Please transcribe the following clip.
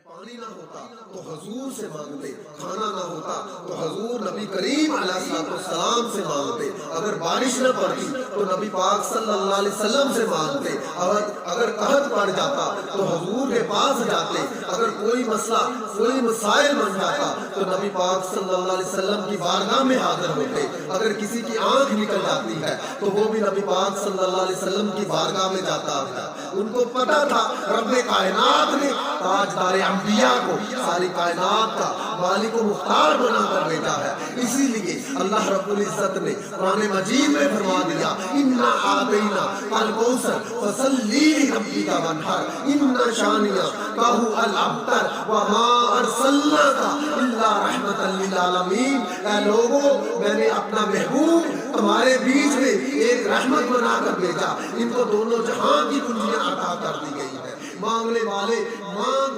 پانی نہ ہوتا تو حضور سے مانگتے، کھانا نہ ہوتا تو حضور نبی کریم علیہ السلام سے مانگتے، اگر بارش نہ پڑتی تو نبی پاک صلی اللہ علیہ وسلم سے مانگتے، اگر قحط پڑ جاتا تو حضور کے پاس جاتے، اگر کوئی مسئلہ کوئی مسائل بن جاتا تو نبی پاک صلی اللہ علیہ وسلم کی بارگاہ میں حاضر ہوتے، اگر کسی کی آنکھ نکل جاتی ہے تو وہ بھی نبی پاک صلی اللہ علیہ وسلم کی بارگاہ میں جاتا ہے۔ ان کو پتا تھا رب کائنات نے تاجدار انبیاء کو ساری کائنات کا مالک و مختار بنا کر بھیجا ہے، اسی لیے اللہ رب العزت نے قرآن مجید میں فرما دیا اِنَّا أَعْطَيْنَاكَ الْكَوْثَرَ فَصَلِّ لِرَبِّكَ وَانْحَرْ إِنَّ شَانِئَكَ هُوَ الْأَبْتَرُ وَمَا أَرْسَلْنَاكَ إِلَّا رَحْمَةً لِّلْعَالَمِينَ۔ اے لوگوں، میں نے اپنا محبوب تمہارے بیچ میں ایک رحمت بنا کر بھیجا، ان کو دونوں جہاں کی کنجیاں عطا کر دی گئی ہے۔ مانگنے والے مانگ